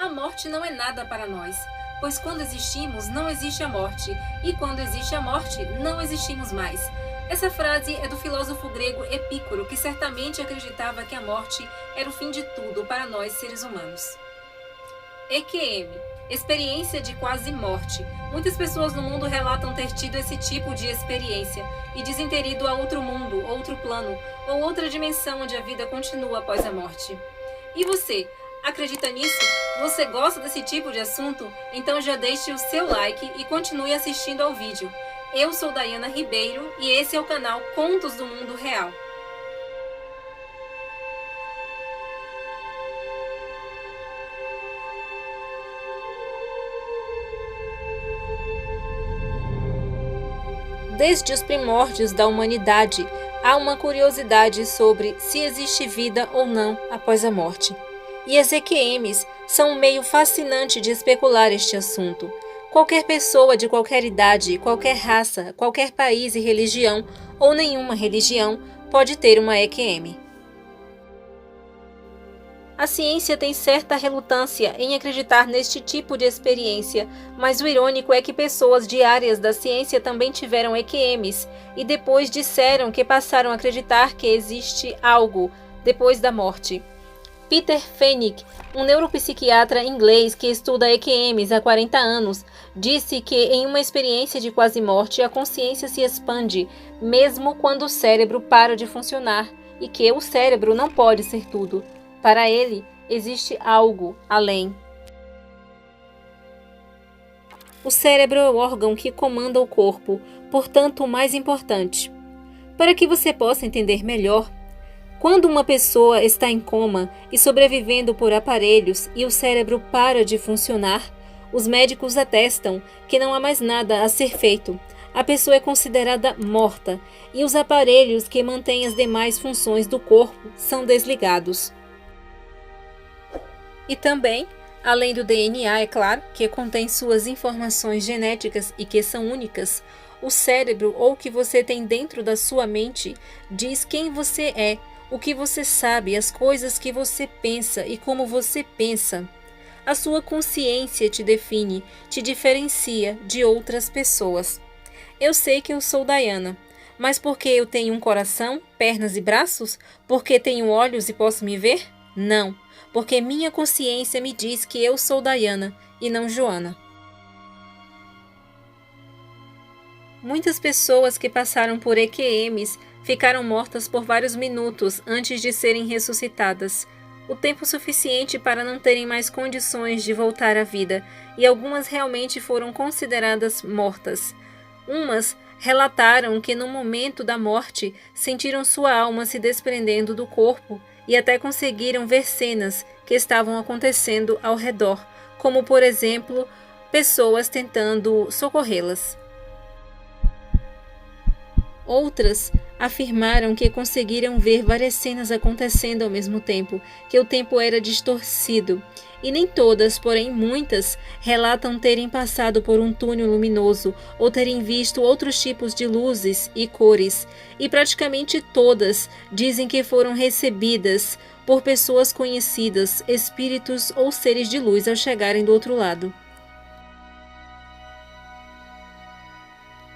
a morte não é nada para nós, pois quando existimos, não existe a morte, e quando existe a morte, não existimos mais. Essa frase é do filósofo grego Epícoro, que certamente acreditava que a morte era o fim de tudo para nós seres humanos. EQM, experiência de quase morte. Muitas pessoas no mundo relatam ter tido esse tipo de experiência e dizem ter ido a outro mundo, outro plano ou outra dimensão onde a vida continua após a morte. E você, acredita nisso? Você gosta desse tipo de assunto? Então já deixe o seu like e continue assistindo ao vídeo. Eu sou Dayana Ribeiro e esse é o canal Contos do Mundo Real. Desde os primórdios da humanidade, há uma curiosidade sobre se existe vida ou não após a morte. E as EQMs são um meio fascinante de especular este assunto. Qualquer pessoa de qualquer idade, qualquer raça, qualquer país e religião, ou nenhuma religião, pode ter uma EQM. A ciência tem certa relutância em acreditar neste tipo de experiência, mas o irônico é que pessoas de áreas da ciência também tiveram EQMs e depois disseram que passaram a acreditar que existe algo depois da morte. Peter Fenwick, um neuropsiquiatra inglês que estuda EQMs há 40 anos, disse que em uma experiência de quase morte a consciência se expande, mesmo quando o cérebro para de funcionar, e que o cérebro não pode ser tudo. Para ele, existe algo além. O cérebro é o órgão que comanda o corpo, portanto o mais importante. Para que você possa entender melhor, quando uma pessoa está em coma e sobrevivendo por aparelhos e o cérebro para de funcionar, os médicos atestam que não há mais nada a ser feito. A pessoa é considerada morta e os aparelhos que mantêm as demais funções do corpo são desligados. E também, além do DNA, é claro, que contém suas informações genéticas e que são únicas, o cérebro ou o que você tem dentro da sua mente diz quem você é, o que você sabe, as coisas que você pensa e como você pensa. A sua consciência te define, te diferencia de outras pessoas. Eu sei que eu sou Dayana, mas porque eu tenho um coração, pernas e braços? Porque tenho olhos e posso me ver? Não, porque minha consciência me diz que eu sou Dayana e não Joana. Muitas pessoas que passaram por EQMs ficaram mortas por vários minutos antes de serem ressuscitadas, o tempo suficiente para não terem mais condições de voltar à vida, e algumas realmente foram consideradas mortas. Umas relataram que no momento da morte sentiram sua alma se desprendendo do corpo e até conseguiram ver cenas que estavam acontecendo ao redor, como por exemplo, pessoas tentando socorrê-las. Outras afirmaram que conseguiram ver várias cenas acontecendo ao mesmo tempo, que o tempo era distorcido. E nem todas, porém muitas, relatam terem passado por um túnel luminoso ou terem visto outros tipos de luzes e cores. E praticamente todas dizem que foram recebidas por pessoas conhecidas, espíritos ou seres de luz ao chegarem do outro lado.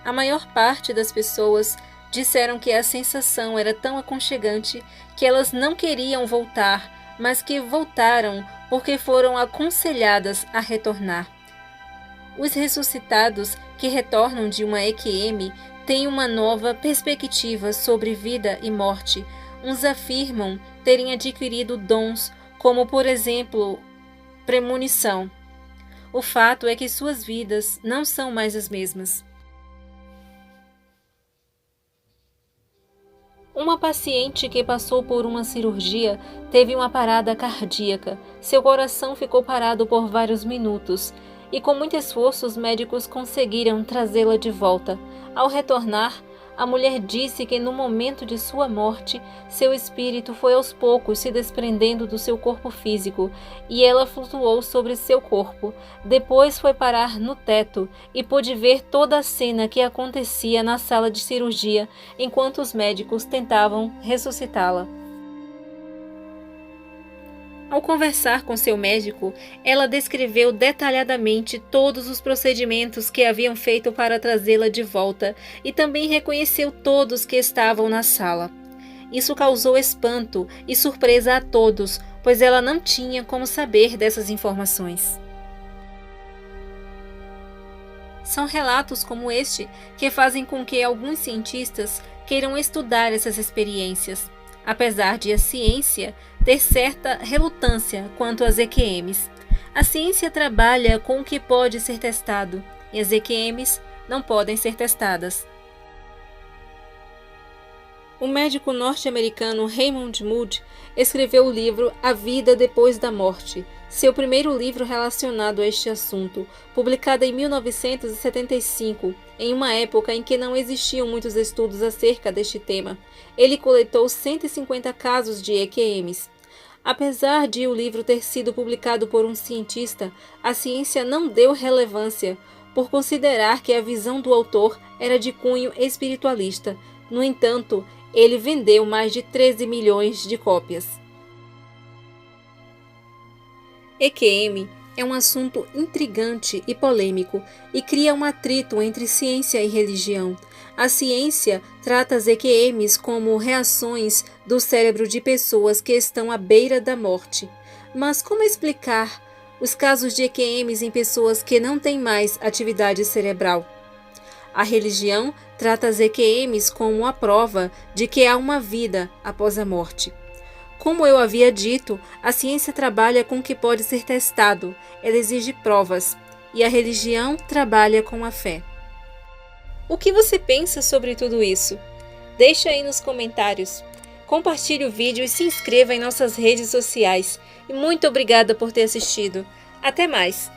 A maior parte das pessoas disseram que a sensação era tão aconchegante que elas não queriam voltar, mas que voltaram porque foram aconselhadas a retornar. Os ressuscitados que retornam de uma EQM têm uma nova perspectiva sobre vida e morte. Uns afirmam terem adquirido dons, como por exemplo, premonição. O fato é que suas vidas não são mais as mesmas. Uma paciente que passou por uma cirurgia teve uma parada cardíaca. Seu coração ficou parado por vários minutos e com muito esforço os médicos conseguiram trazê-la de volta. Ao retornar, a mulher disse que no momento de sua morte, seu espírito foi aos poucos se desprendendo do seu corpo físico e ela flutuou sobre seu corpo. Depois foi parar no teto e pôde ver toda a cena que acontecia na sala de cirurgia enquanto os médicos tentavam ressuscitá-la. Ao conversar com seu médico, ela descreveu detalhadamente todos os procedimentos que haviam feito para trazê-la de volta e também reconheceu todos que estavam na sala. Isso causou espanto e surpresa a todos, pois ela não tinha como saber dessas informações. São relatos como este que fazem com que alguns cientistas queiram estudar essas experiências, apesar de a ciência ter certa relutância quanto às EQMs. A ciência trabalha com o que pode ser testado, e as EQMs não podem ser testadas. O médico norte-americano Raymond Moody escreveu o livro A Vida Depois da Morte, seu primeiro livro relacionado a este assunto, publicado em 1975, em uma época em que não existiam muitos estudos acerca deste tema. Ele coletou 150 casos de EQMs. Apesar de o livro ter sido publicado por um cientista, a ciência não deu relevância, por considerar que a visão do autor era de cunho espiritualista. No entanto, ele vendeu mais de 13 milhões de cópias. EQM é um assunto intrigante e polêmico e cria um atrito entre ciência e religião. A ciência trata as EQMs como reações do cérebro de pessoas que estão à beira da morte. Mas como explicar os casos de EQMs em pessoas que não têm mais atividade cerebral? A religião trata as EQMs como a prova de que há uma vida após a morte. Como eu havia dito, a ciência trabalha com o que pode ser testado, ela exige provas, e a religião trabalha com a fé. O que você pensa sobre tudo isso? Deixe aí nos comentários. Compartilhe o vídeo e se inscreva em nossas redes sociais. E muito obrigada por ter assistido. Até mais!